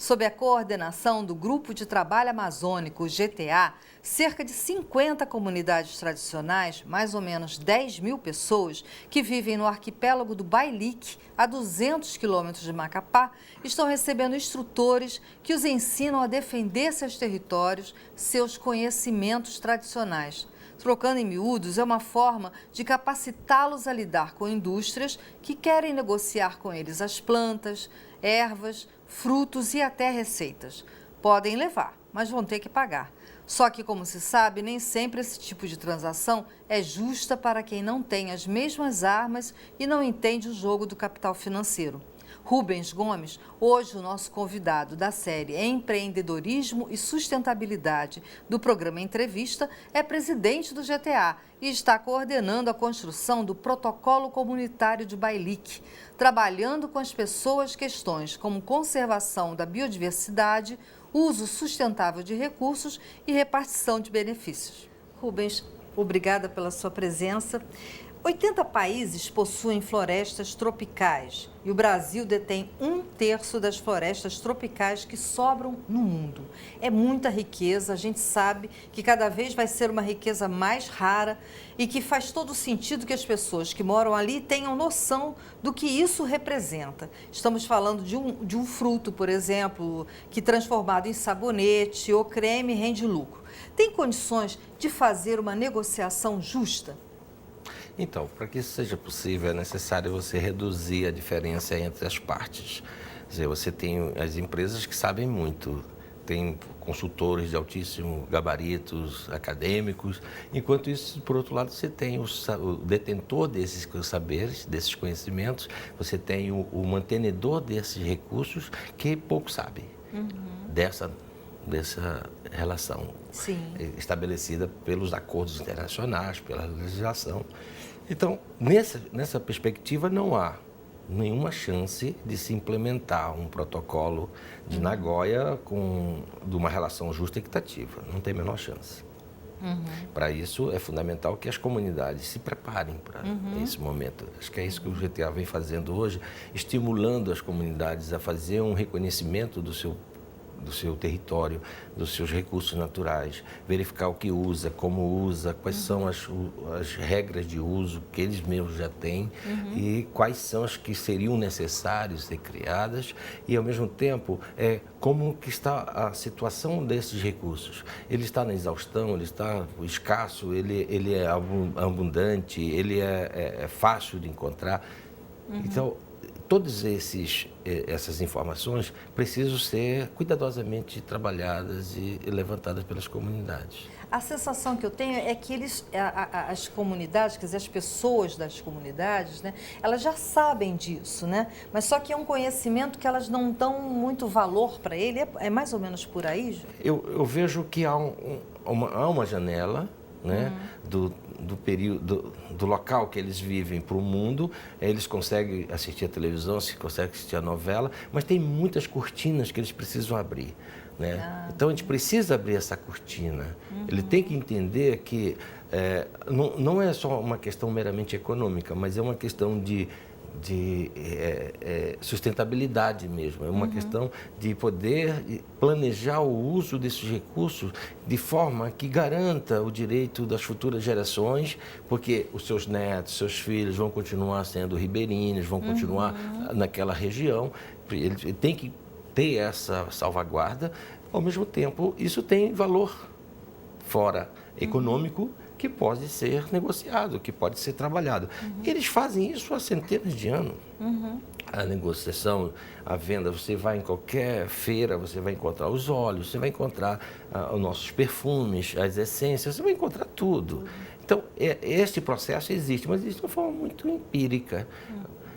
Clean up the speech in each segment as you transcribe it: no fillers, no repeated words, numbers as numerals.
Sob a coordenação do Grupo de Trabalho Amazônico, GTA, cerca de 50 comunidades tradicionais, mais ou menos 10 mil pessoas, que vivem no arquipélago do Bailique, a 200 quilômetros de Macapá, estão recebendo instrutores que os ensinam a defender seus territórios, seus conhecimentos tradicionais. Trocando em miúdos, é uma forma de capacitá-los a lidar com indústrias que querem negociar com eles as plantas, ervas, frutos e até receitas. Podem levar, mas vão ter que pagar. Só que, como se sabe, nem sempre esse tipo de transação é justa para quem não tem as mesmas armas e não entende o jogo do capital financeiro. Rubens Gomes, hoje o nosso convidado da série Empreendedorismo e Sustentabilidade do programa Entrevista, é presidente do GTA e está coordenando a construção do Protocolo Comunitário de Bailique, trabalhando com as pessoas questões como conservação da biodiversidade, uso sustentável de recursos e repartição de benefícios. Rubens, obrigada pela sua presença. 80 países possuem florestas tropicais e o Brasil detém 1/3 das florestas tropicais que sobram no mundo. É muita riqueza, a gente sabe que cada vez vai ser uma riqueza mais rara e que faz todo sentido que as pessoas que moram ali tenham noção do que isso representa. Estamos falando de um fruto, por exemplo, que transformado em sabonete ou creme rende lucro. Tem condições de fazer uma negociação justa? Então, para que isso seja possível, é necessário você reduzir a diferença entre as partes. Quer dizer, você tem as empresas que sabem muito, tem consultores de altíssimo gabaritos acadêmicos, enquanto isso, por outro lado, você tem o detentor desses saberes, desses conhecimentos, você tem o mantenedor desses recursos que pouco sabe dessa relação estabelecida pelos acordos internacionais, pela legislação. Então, nessa perspectiva, não há nenhuma chance de se implementar um protocolo de Nagoya de uma relação justa e equitativa. Não tem a menor chance. Para isso, é fundamental que as comunidades se preparem para esse momento. Acho que é isso que o GTA vem fazendo hoje, estimulando as comunidades a fazer um reconhecimento do seu território, dos seus recursos naturais, verificar o que usa, como usa, quais são as regras de uso que eles mesmos já têm e quais são as que seriam necessárias ser criadas e, ao mesmo tempo, como que está a situação desses recursos. Ele está na exaustão, ele está escasso, ele é abundante, ele é fácil de encontrar. Então, todas essas informações precisam ser cuidadosamente trabalhadas e levantadas pelas comunidades. A sensação que eu tenho é que as comunidades, quer dizer, as pessoas das comunidades, né, elas já sabem disso, né? Mas só que é um conhecimento que elas não dão muito valor para ele. É mais ou menos por aí, Ju? Eu vejo que há uma janela, né, do período, do local que eles vivem para o mundo, eles conseguem assistir a televisão, conseguem assistir a novela, mas tem muitas cortinas que eles precisam abrir, né? Então a gente precisa abrir essa cortina. Ele tem que entender que não é só uma questão meramente econômica, mas é uma questão de sustentabilidade mesmo, é uma questão de poder planejar o uso desses recursos de forma que garanta o direito das futuras gerações, porque os seus netos, seus filhos vão continuar sendo ribeirinhos, vão continuar naquela região, ele tem que ter essa salvaguarda. Ao mesmo tempo, isso tem valor fora econômico, que pode ser negociado, que pode ser trabalhado. Eles fazem isso há centenas de anos. A negociação, a venda, você vai em qualquer feira, você vai encontrar os óleos, você vai encontrar os nossos perfumes, as essências, você vai encontrar tudo. Então, este processo existe, mas existe de uma forma muito empírica.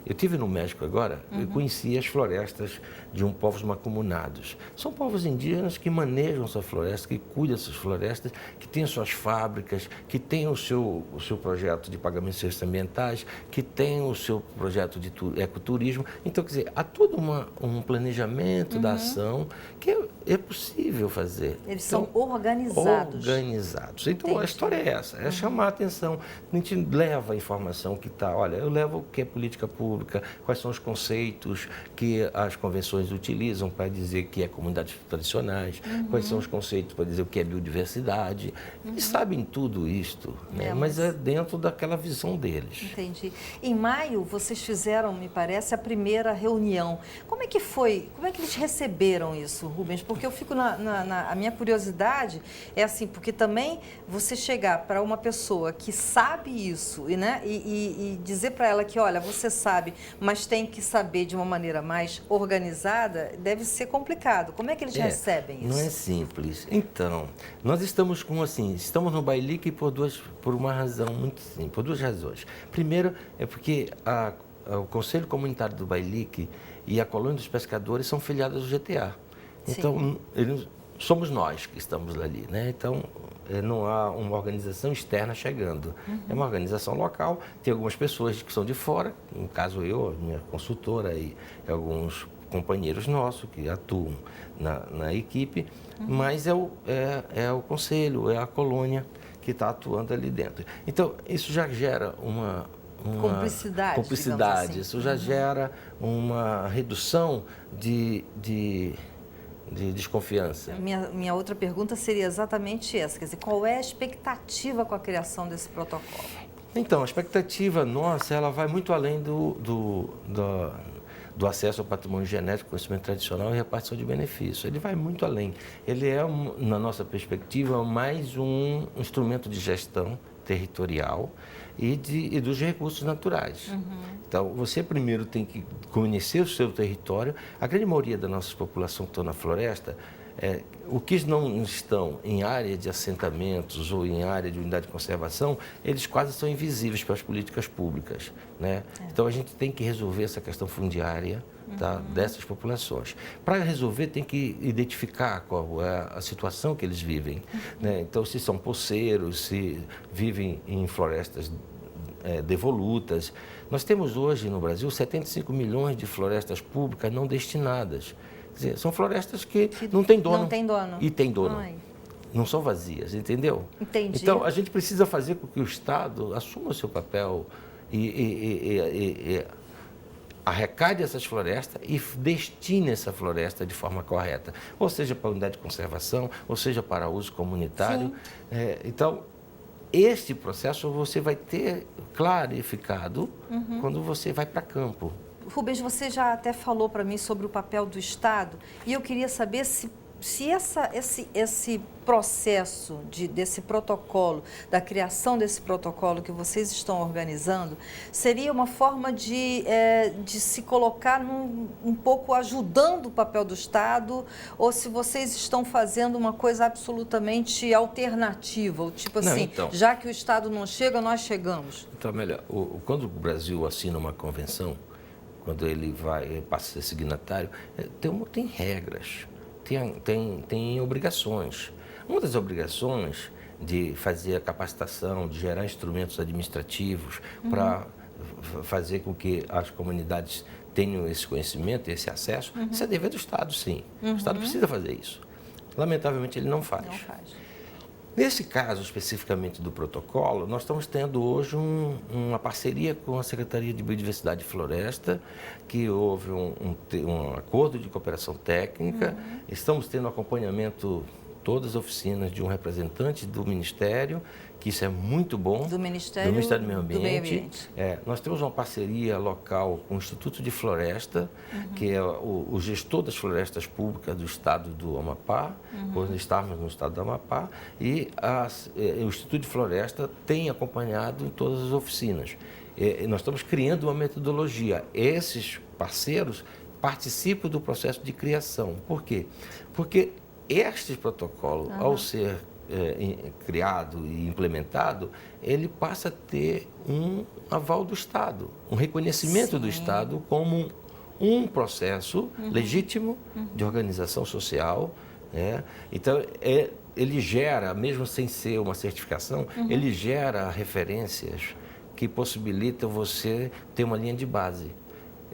Eu estive no México agora e conheci as florestas de povos mancomunados. São povos indígenas que manejam suas florestas, que cuidam dessas florestas, que têm suas fábricas, que têm o seu projeto de pagamentos ambientais, que têm o seu projeto de ecoturismo. Então, quer dizer, há todo um planejamento da ação que é possível fazer. Eles então, são organizados. Organizados. Então, Entendi. a história é essa, é chamar a atenção. A gente leva a informação que está, olha, eu levo o que é política pública, quais são os conceitos que as convenções utilizam para dizer que é comunidades tradicionais, quais são os conceitos para dizer o que é biodiversidade. Eles sabem tudo isto, né? Mas é dentro daquela visão deles. Entendi. Em maio, vocês fizeram, me parece, a primeira reunião. Como é que foi? Como é que eles receberam isso, Rubens? Porque eu fico a minha curiosidade é assim, porque também você chegar para uma pessoa que sabe isso e dizer para ela que, olha, você sabe, mas tem que saber de uma maneira mais organizada, deve ser complicado. Como é que eles recebem isso? Não é simples. Então, nós estamos estamos no Bailique por uma razão muito simples, por duas razões. Primeiro, é porque o Conselho Comunitário do Bailique e a Colônia dos Pescadores são filiadas do GTA. Então, somos nós que estamos ali, né? Então, não há uma organização externa chegando. É uma organização local, tem algumas pessoas que são de fora, no caso eu, minha consultora e alguns companheiros nossos que atuam na equipe, mas é o conselho, é a colônia que está atuando ali dentro. Então, isso já gera uma cumplicidade, assim. Isso já gera uma redução de desconfiança. Minha outra pergunta seria exatamente essa, quer dizer, qual é a expectativa com a criação desse protocolo? Então, a expectativa nossa, ela vai muito além do acesso ao patrimônio genético, conhecimento tradicional e repartição de benefícios. Ele vai muito além. Ele é, na nossa perspectiva, mais um instrumento de gestão territorial e dos recursos naturais. Então, você primeiro tem que conhecer o seu território. A grande maioria da nossa população que está na floresta, o que não estão em área de assentamentos ou em área de unidade de conservação, eles quase são invisíveis para as políticas públicas, né? Então, a gente tem que resolver essa questão fundiária dessas populações. Para resolver, tem que identificar qual é a situação que eles vivem, né? Então, se são poceiros, se vivem em florestas devolutas. Nós temos hoje no Brasil 75 milhões de florestas públicas não destinadas. Quer dizer, são florestas que não têm dono. Não tem dono. E tem dono. Ai. Não são vazias, entendeu? Entendi. Então, a gente precisa fazer com que o Estado assuma o seu papel e arrecade essas florestas e destine essa floresta de forma correta. Ou seja, para a unidade de conservação, ou seja, para uso comunitário. Então, este processo você vai ter clarificado quando você vai para campo. Rubens, você já até falou para mim sobre o papel do Estado e eu queria saber se esse processo desse protocolo, da criação desse protocolo que vocês estão organizando, seria uma forma de se colocar um pouco ajudando o papel do Estado, ou se vocês estão fazendo uma coisa absolutamente alternativa, ou tipo assim, então, já que o Estado não chega, nós chegamos. Então, melhor, quando o Brasil assina uma convenção, quando ele passa a ser signatário, tem regras. Tem obrigações. Uma das obrigações de fazer a capacitação, de gerar instrumentos administrativos para fazer com que as comunidades tenham esse conhecimento, esse acesso, isso é dever do Estado, sim. O Estado precisa fazer isso. Lamentavelmente, ele não faz. Não faz. Nesse caso, especificamente do protocolo, nós estamos tendo hoje uma parceria com a Secretaria de Biodiversidade e Floresta, que houve um acordo de cooperação técnica, estamos tendo acompanhamento, todas as oficinas de um representante do Ministério, que isso é muito bom. Do Ministério do Meio Ambiente. Nós temos uma parceria local com o Instituto de Floresta, que é o gestor das florestas públicas do estado do Amapá, nós estamos no estado do Amapá, e o Instituto de Floresta tem acompanhado em todas as oficinas. Nós estamos criando uma metodologia. Esses parceiros participam do processo de criação. Por quê? Porque este protocolo, ao ser criado e implementado, ele passa a ter um aval do Estado, um reconhecimento do Estado como um processo legítimo de organização social. Então, ele gera, mesmo sem ser uma certificação, ele gera referências que possibilitam você ter uma linha de base.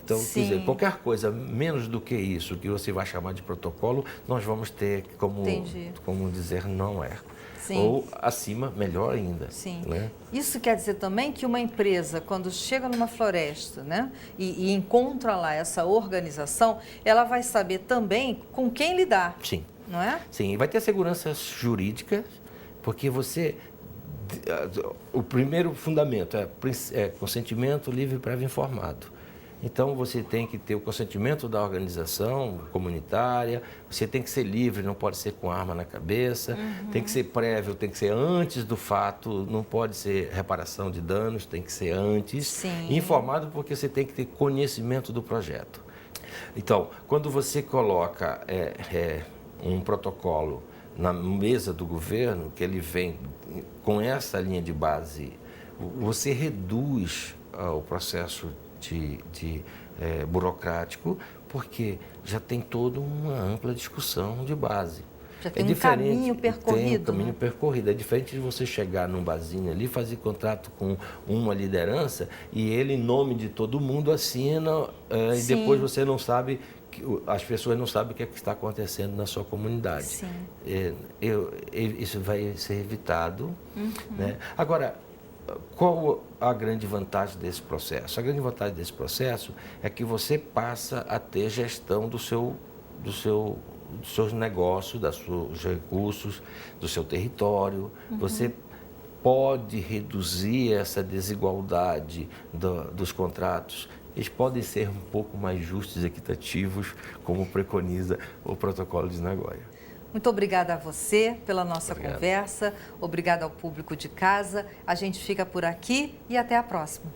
Então, quer Sim. dizer, qualquer coisa menos do que isso, que você vai chamar de protocolo, nós vamos ter como dizer não é. Sim. Ou acima, melhor ainda. Sim. Né? Isso quer dizer também que uma empresa, quando chega numa floresta, né, e encontra lá essa organização, ela vai saber também com quem lidar. Sim. Não é? Sim, e vai ter segurança jurídica, porque o primeiro fundamento é consentimento livre, prévio informado. Então, você tem que ter o consentimento da organização comunitária, você tem que ser livre, não pode ser com arma na cabeça, tem que ser prévio, tem que ser antes do fato, não pode ser reparação de danos, tem que ser antes. Sim. Informado, porque você tem que ter conhecimento do projeto. Então, quando você coloca um protocolo na mesa do governo, que ele vem com essa linha de base, você reduz o processo burocrático, porque já tem toda uma ampla discussão de base. Já tem um caminho percorrido. Tem um caminho percorrido. É diferente de você chegar num barzinho ali, fazer contrato com uma liderança e ele, em nome de todo mundo, assina e depois você não sabe, as pessoas não sabem o que é que está acontecendo na sua comunidade. Sim. Isso vai ser evitado. Né? Agora, qual a grande vantagem desse processo? A grande vantagem desse processo é que você passa a ter gestão dos seus negócios, dos seus recursos, do seu território. Você pode reduzir essa desigualdade dos contratos. Eles podem ser um pouco mais justos e equitativos, como preconiza o Protocolo de Nagoya. Muito obrigada a você pela nossa conversa, obrigada ao público de casa. A gente fica por aqui e até a próxima.